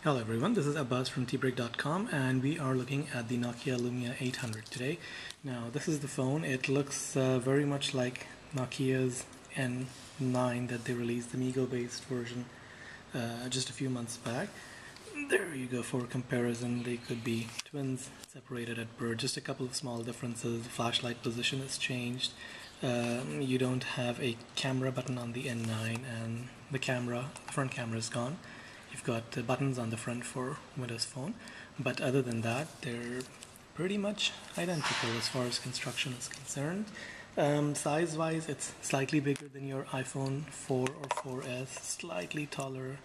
Hello everyone, this is Abbas from tbreak.com and we are looking at the Nokia Lumia 800 today. Now this is the phone. It looks very much like Nokia's N9 that they released, the Migo based version, just a few months back. There you go. For comparison, they could be twins separated at birth. Just a couple of small differences. The flashlight position has changed. You don't have a camera button on the N9 and the front camera is gone. You've got buttons on the front for Windows Phone, but other than that, they're pretty much identical as far as construction is concerned. Size-wise, it's slightly bigger than your iPhone 4 or 4S, slightly taller,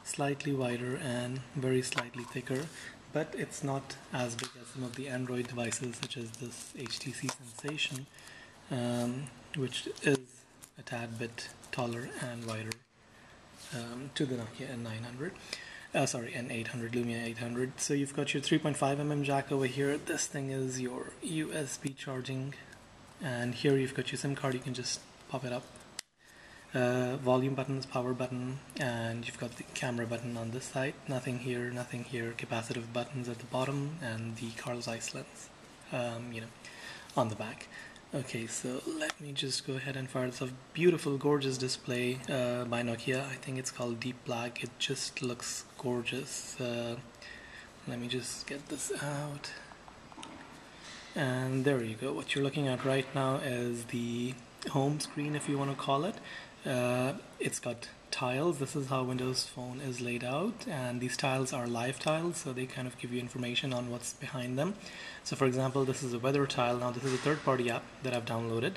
slightly wider, and very slightly thicker, but it's not as big as some of the Android devices such as this HTC Sensation, which is a tad bit taller and wider to the Nokia N900. N800, Lumia 800. So you've got your 3.5mm jack over here. This thing is your USB charging, and here you've got your SIM card. You can just pop it up. Volume buttons, power button, and you've got the camera button on this side. Nothing here, nothing here. Capacitive buttons at the bottom, and the Carl Zeiss lens, on the back. Okay, so let me just go ahead and fire this off. Beautiful, gorgeous display by Nokia. I think it's called Deep Black. It just looks gorgeous. Let me just get this out. And there you go. What you're looking at right now is the home screen, if you want to call it. It's got tiles. This is how Windows Phone is laid out, and these tiles are live tiles, so they kind of give you information on what's behind them. So for example, this is a weather tile. Now this is a third-party app that I've downloaded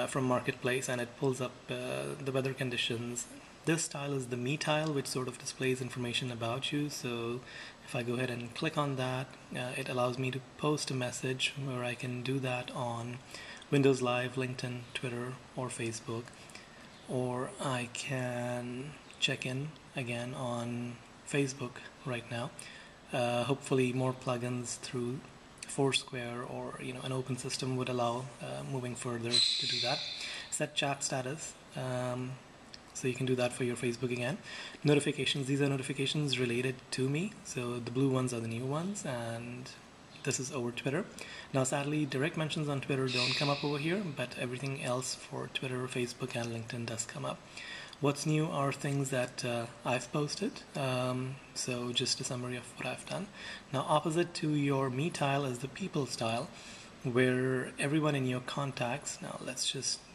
from Marketplace, and it pulls up the weather conditions. This tile is the Me tile, which sort of displays information about you. So if I go ahead and click on that, it allows me to post a message, where I can do that on Windows Live, LinkedIn, Twitter, or Facebook. Or I can check in again on Facebook right now. Hopefully more plugins through Foursquare or an open system would allow moving further to do that. Set chat status, so you can do that for your Facebook again. Notifications, these are notifications related to me, so the blue ones are the new ones, and this is over Twitter. Now sadly, direct mentions on Twitter don't come up over here, but everything else for Twitter, Facebook, and LinkedIn does come up. What's new are things that I've posted, so just a summary of what I've done. Now opposite to your Me tile is the People tile, where everyone in your contacts,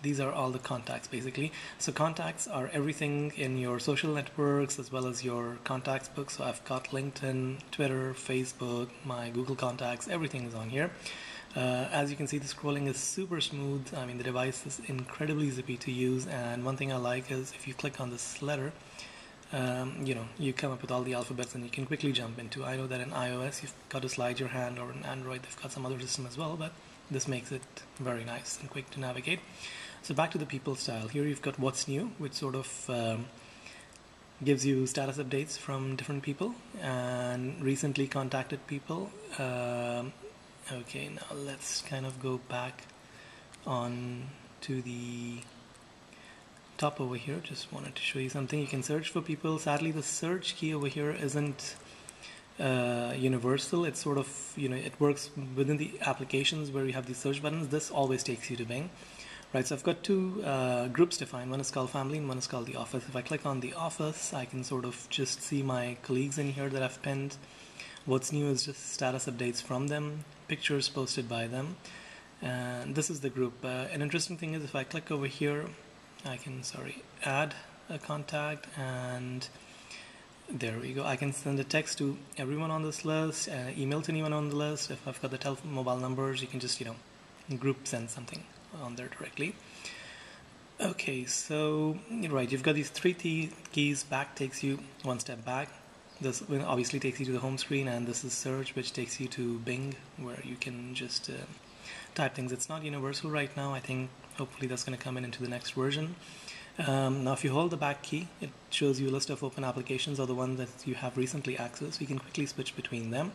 these are all the contacts basically. So contacts are everything in your social networks as well as your contacts book. So I've got LinkedIn, Twitter, Facebook, my Google contacts, everything is on here. As you can see, the scrolling is super smooth. I mean, the device is incredibly zippy to use, and one thing I like is if you click on this letter, you come up with all the alphabets and you can quickly jump into. I know that in iOS you've got to slide your hand, or in Android they've got some other system as well, but this makes it very nice and quick to navigate. So back to the People style. Here you've got What's New, which sort of gives you status updates from different people and recently contacted people. Okay, now let's kind of go back on to the top over here. Just wanted to show you something. You can search for people. Sadly, the search key over here isn't universal. It's sort of, it works within the applications where you have these search buttons. This always takes you to Bing. Right, so I've got two groups defined. One is called Family and one is called The Office. If I click on The Office, I can sort of just see my colleagues in here that I've pinned. What's new is just status updates from them, pictures posted by them, and this is the group. An interesting thing is if I click over here, I can add a contact, and there we go. I can send a text to everyone on this list, email to anyone on the list. If I've got the mobile numbers, you can just group send something on there directly. Okay, so right, you've got these three keys. Back takes you one step back. This obviously takes you to the home screen, and this is search, which takes you to Bing, where you can just type things. It's not universal right now. I think hopefully that's going to come into the next version. Now if you hold the back key, it shows you a list of open applications or the ones that you have recently accessed. You can quickly switch between them.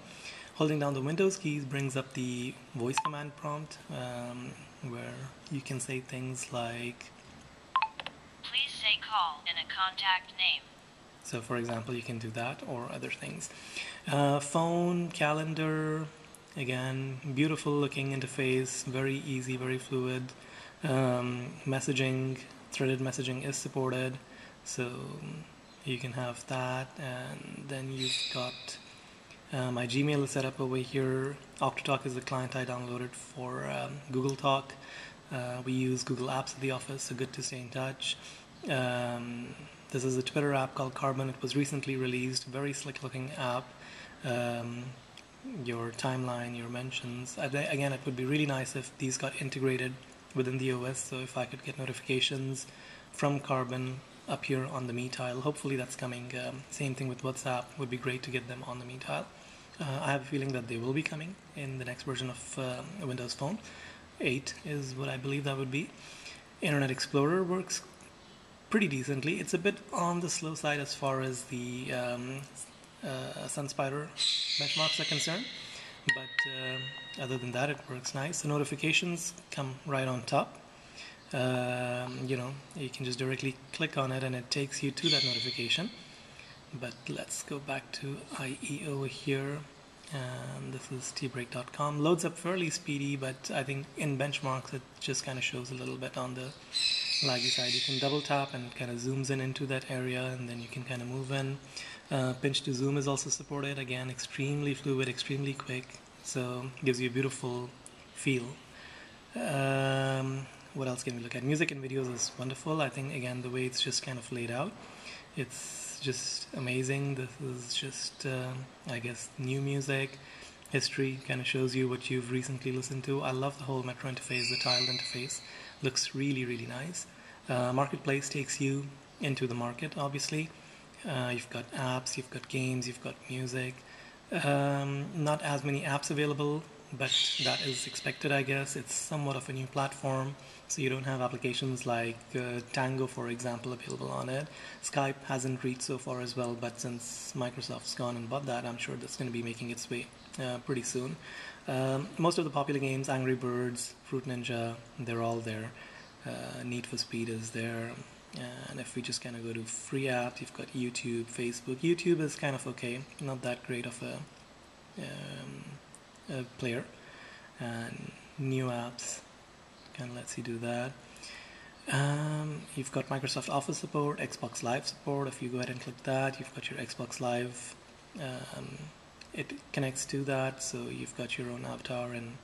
Holding down the Windows keys brings up the voice command prompt, where you can say things like, please say call and a contact name. So for example, you can do that or other things. Phone, calendar, again, beautiful looking interface, very easy, very fluid. Messaging, threaded messaging is supported, so you can have that. And then you've got my Gmail is set up over here. Octotalk is the client I downloaded for Google Talk. We use Google Apps at the office, so good to stay in touch. This is a Twitter app called Carbon. It was recently released. Very slick looking app. Your timeline, your mentions. Again, it would be really nice if these got integrated within the OS. So if I could get notifications from Carbon up here on the Me tile, hopefully that's coming. Same thing with WhatsApp. Would be great to get them on the Me tile. I have a feeling that they will be coming in the next version of Windows Phone. 8 is what I believe that would be. Internet Explorer works pretty decently. It's a bit on the slow side as far as the SunSpider benchmarks are concerned, but other than that, it works nice. The notifications come right on top. You can just directly click on it and it takes you to that notification. But let's go back to IE over here. And this is tbreak.com. Loads up fairly speedy, but I think in benchmarks it just kind of shows a little bit on the laggy side. You can double tap and it kind of zooms in into that area, and then you can kind of move in. Pinch to zoom is also supported. Again, extremely fluid, extremely quick, so gives you a beautiful feel. What else can we look at? Music and videos is wonderful. I think, again, the way it's just kind of laid out, it's just amazing. This is just, I guess, new music. History kind of shows you what you've recently listened to. I love the whole Metro interface, the tiled interface. Looks really, really nice. Marketplace takes you into the market, obviously. You've got apps, you've got games, you've got music. Not as many apps available, but that is expected, I guess. It's somewhat of a new platform, so you don't have applications like Tango, for example, available on it. Skype hasn't reached so far as well, but since Microsoft's gone and bought that, I'm sure that's going to be making its way pretty soon. Most of the popular games, Angry Birds, Fruit Ninja, they're all there. Need for Speed is there. And if we just kind of go to free apps, you've got YouTube, Facebook. YouTube is kind of okay, not that great of a player. And new apps kind of lets you do that. You've got Microsoft Office support, Xbox Live support. If you go ahead and click that, you've got your Xbox Live. It connects to that, so you've got your own avatar and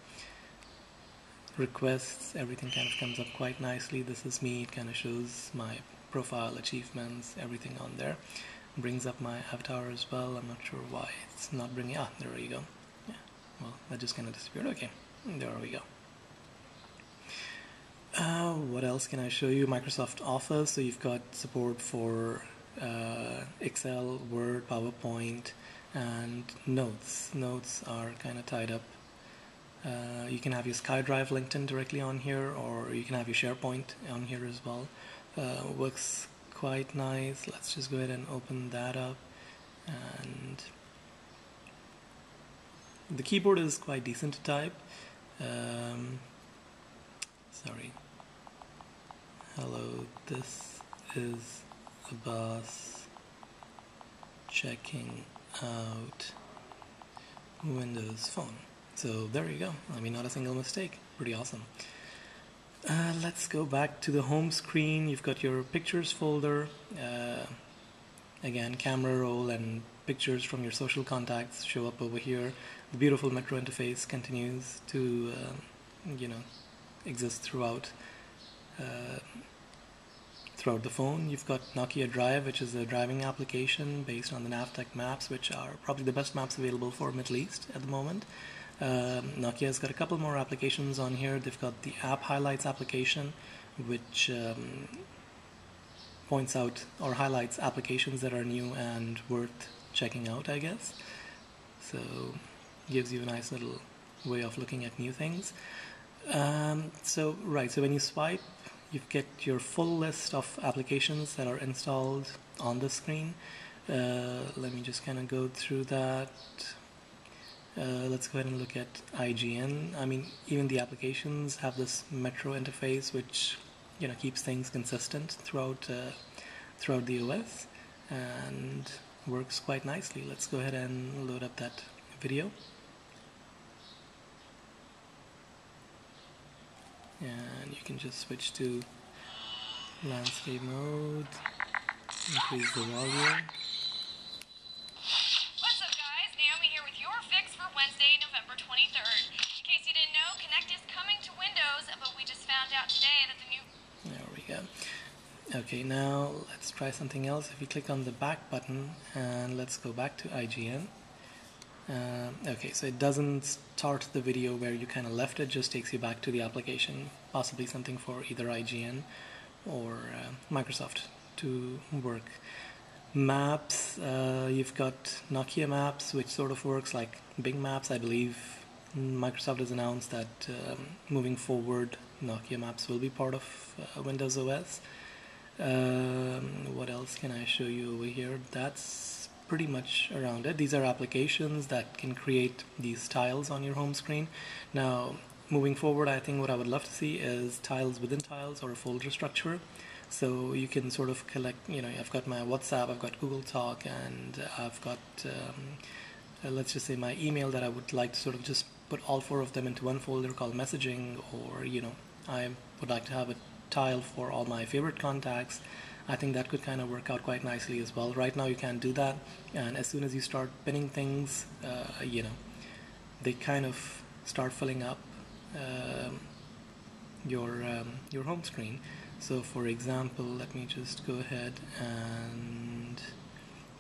requests. Everything kind of comes up quite nicely. This is me. It kind of shows my profile, achievements, everything on there. Brings up my avatar as well. I'm not sure why it's not bringing. There you go. Yeah, well, that just kind of disappeared. Okay, there we go. What else can I show you? Microsoft Office. So you've got support for Excel, Word, PowerPoint, and Notes. Notes are kind of tied up. You can have your SkyDrive linked in directly on here, or you can have your SharePoint on here as well. Works quite nice. Let's just go ahead and open that up. And the keyboard is quite decent to type. Sorry. Hello, this is Abbas checking out Windows Phone. So there you go. I mean, not a single mistake. Pretty awesome. Let's go back to the home screen. You've got your pictures folder. Again, camera roll and pictures from your social contacts show up over here. The beautiful Metro interface continues to, exist throughout the phone. You've got Nokia Drive, which is a driving application based on the Navtec maps, which are probably the best maps available for Middle East at the moment. Nokia's got a couple more applications on here. They've got the App Highlights application, which points out or highlights applications that are new and worth checking out, I guess. So gives you a nice little way of looking at new things. So when you swipe, you get your full list of applications that are installed on the screen. Let me just kind of go through that. Let's go ahead and look at IGN. I mean, even the applications have this Metro interface, which keeps things consistent throughout the OS. and works quite nicely. Let's go ahead and load up that video. And you can just switch to landscape mode, increase the volume. What's up guys, Naomi here with your fix for Wednesday, November 23rd. In case you didn't know, Connect is coming to Windows, but we just found out today that the new... There we go. Okay, now let's try something else. If you click on the back button and let's go back to IGN. Okay, so it doesn't start the video where you kind of left it, just takes you back to the application, possibly something for either IGN or Microsoft to work. Maps, you've got Nokia Maps, which sort of works like Bing Maps. I believe Microsoft has announced that moving forward, Nokia Maps will be part of Windows OS. What else can I show you over here? That's pretty much around it. These are applications that can create these tiles on your home screen. Now, moving forward, I think what I would love to see is tiles within tiles or a folder structure. So you can sort of collect, I've got my WhatsApp, I've got Google Talk, and I've got, let's just say my email that I would like to sort of just put all 4 of them into one folder called messaging, or, I would like to have a tile for all my favorite contacts. I think that could kind of work out quite nicely as well. Right now you can't do that, and as soon as you start pinning things, they kind of start filling up your home screen. So for example, let me just go ahead, and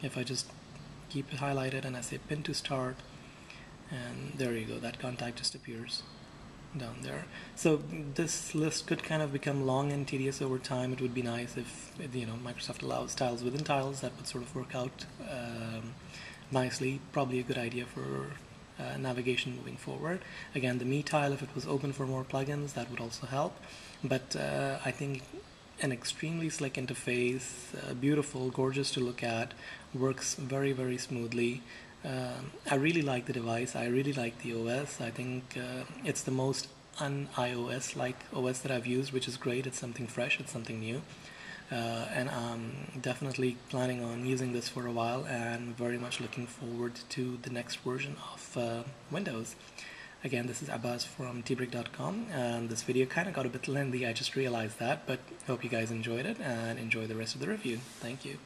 if I just keep it highlighted and I say pin to start, and there you go, that contact just appears down there. So this list could kind of become long and tedious over time. It would be nice if Microsoft allows tiles within tiles. That would sort of work out nicely. Probably a good idea for navigation moving forward. Again, the Me tile, if it was open for more plugins, that would also help. But I think an extremely slick interface, beautiful, gorgeous to look at, works very, very smoothly. I really like the device. I really like the OS. I think it's the most un-iOS-like OS that I've used, which is great. It's something fresh. It's something new. And I'm definitely planning on using this for a while, and very much looking forward to the next version of Windows. Again, this is Abbas from tbrick.com, and this video kind of got a bit lengthy. I just realized that, but hope you guys enjoyed it, and enjoy the rest of the review. Thank you.